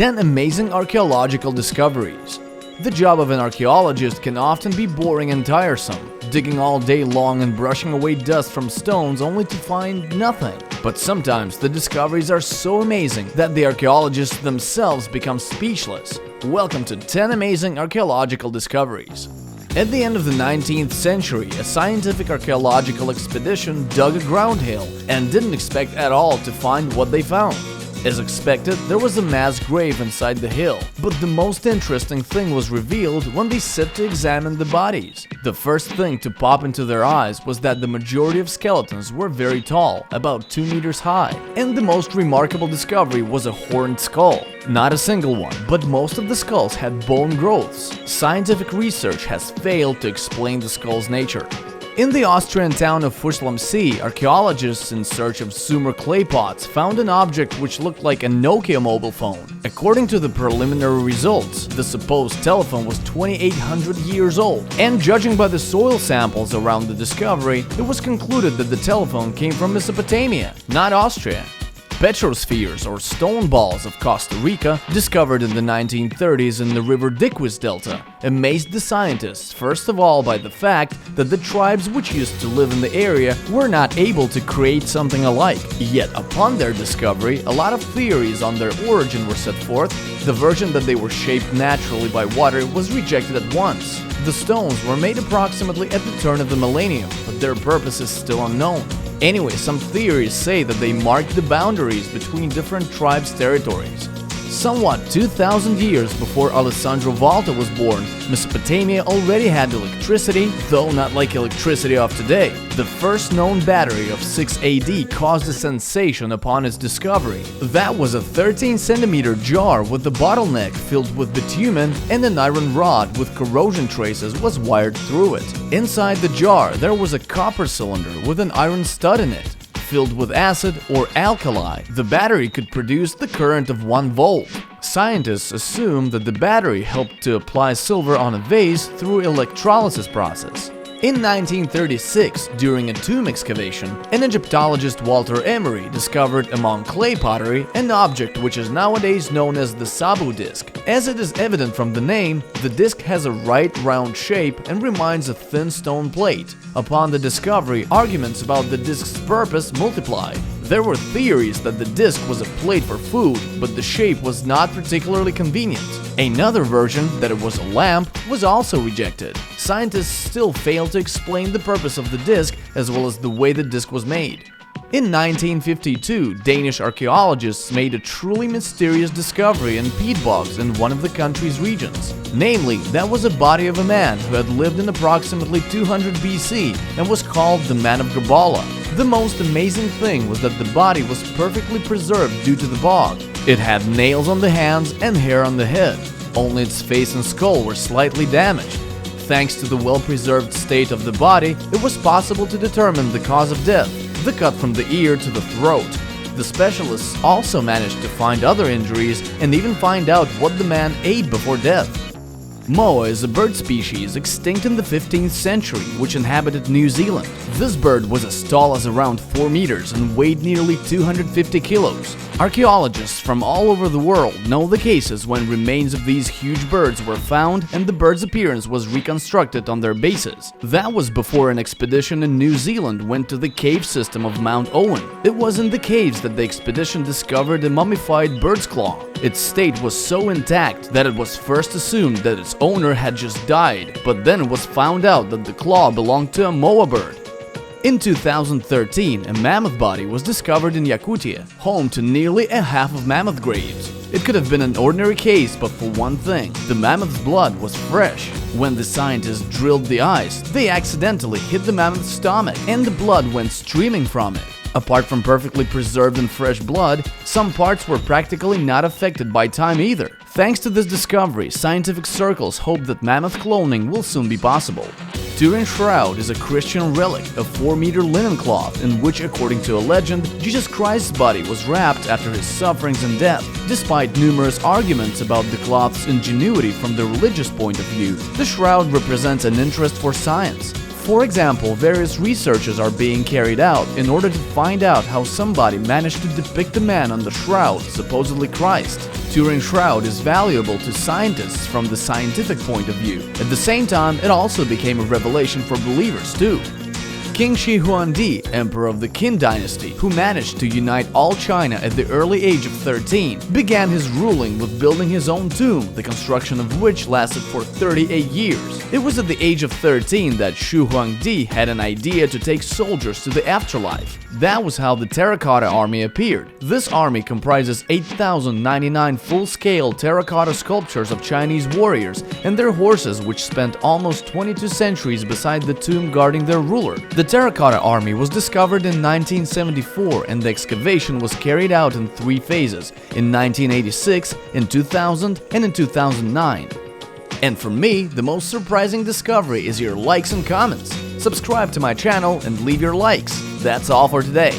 10 amazing archaeological discoveries. The job of an archaeologist can often be boring and tiresome, digging all day long and brushing away dust from stones only to find nothing. But sometimes the discoveries are so amazing that the archaeologists themselves become speechless. Welcome to 10 amazing archaeological discoveries. At the end of the 19th century, a scientific archaeological expedition dug a ground hill and didn't expect at all to find what they found. As expected, there was a mass grave inside the hill, but the most interesting thing was revealed when they set to examine the bodies. The first thing to pop into their eyes was that the majority of skeletons were very tall, about 2 meters high, and the most remarkable discovery was a horned skull. Not a single one, but most of the skulls had bone growths. Scientific research has failed to explain the skull's nature. In the Austrian town of Fusslam, archaeologists in search of Sumer clay pots found an object which looked like a Nokia mobile phone. According to the preliminary results, the supposed telephone was 2,800 years old, and judging by the soil samples around the discovery, it was concluded that the telephone came from Mesopotamia, not Austria. Petrospheres, or stone balls of Costa Rica, discovered in the 1930s in the River Diquis Delta, amazed the scientists first of all by the fact that the tribes which used to live in the area were not able to create something alike. Yet upon their discovery, a lot of theories on their origin were set forth. The version that they were shaped naturally by water was rejected at once. The stones were made approximately at the turn of the millennium, but their purpose is still unknown. Anyway, some theories say that they marked the boundaries between different tribes' territories. Somewhat 2,000 years before Alessandro Volta was born, Mesopotamia already had electricity, though not like electricity of today. The first known battery of 6 AD caused a sensation upon its discovery. That was a 13-centimeter jar with a bottleneck filled with bitumen, and an iron rod with corrosion traces was wired through it. Inside the jar there was a copper cylinder with an iron stud in it. Filled with acid or alkali, the battery could produce the current of 1 volt. Scientists assume that the battery helped to apply silver on a vase through electrolysis process. In 1936, during a tomb excavation, an Egyptologist, Walter Emery, discovered among clay pottery an object which is nowadays known as the Sabu disc. As it is evident from the name, the disc has a right round shape and reminds a thin stone plate. Upon the discovery, arguments about the disc's purpose multiplied. There were theories that the disc was a plate for food, but the shape was not particularly convenient. Another version, that it was a lamp, was also rejected. Scientists still fail to explain the purpose of the disc as well as the way the disc was made. In 1952, Danish archaeologists made a truly mysterious discovery in peat bogs in one of the country's regions. Namely, that was a body of a man who had lived in approximately 200 BC and was called the Man of Gabala. The most amazing thing was that the body was perfectly preserved due to the bog. It had nails on the hands and hair on the head. Only its face and skull were slightly damaged. Thanks to the well-preserved state of the body, it was possible to determine the cause of death, the cut from the ear to the throat. The specialists also managed to find other injuries and even find out what the man ate before death. Moa is a bird species extinct in the 15th century which inhabited New Zealand. This bird was as tall as around 4 meters and weighed nearly 250 kilos. Archaeologists from all over the world know the cases when remains of these huge birds were found and the bird's appearance was reconstructed on their bases. That was before an expedition in New Zealand went to the cave system of Mount Owen. It was in the caves that the expedition discovered a mummified bird's claw. Its state was so intact that it was first assumed that its owner had just died, but then it was found out that the claw belonged to a moa bird. In 2013, a mammoth body was discovered in Yakutia, home to nearly a half of mammoth graves. It could have been an ordinary case, but for one thing, the mammoth's blood was fresh. When the scientists drilled the ice, they accidentally hit the mammoth's stomach, and the blood went streaming from it. Apart from perfectly preserved and fresh blood, some parts were practically not affected by time either. Thanks to this discovery, scientific circles hope that mammoth cloning will soon be possible. Turin Shroud is a Christian relic, a 4-meter linen cloth in which, according to a legend, Jesus Christ's body was wrapped after his sufferings and death. Despite numerous arguments about the cloth's ingenuity from the religious point of view, the shroud represents an interest for science. For example, various researches are being carried out in order to find out how somebody managed to depict a man on the shroud, supposedly Christ. Turin's shroud is valuable to scientists from the scientific point of view. At the same time, it also became a revelation for believers too. King Shi Huangdi, emperor of the Qin dynasty, who managed to unite all China at the early age of 13, began his ruling with building his own tomb, the construction of which lasted for 38 years. It was at the age of 13 that Shi Huangdi had an idea to take soldiers to the afterlife. That was how the Terracotta Army appeared. This army comprises 8,099 full-scale terracotta sculptures of Chinese warriors and their horses, which spent almost 22 centuries beside the tomb guarding their ruler. The Terracotta Army was discovered in 1974 and the excavation was carried out in 3 phases, in 1986, in 2000 and in 2009. And for me, the most surprising discovery is your likes and comments. Subscribe to my channel and leave your likes. That's all for today.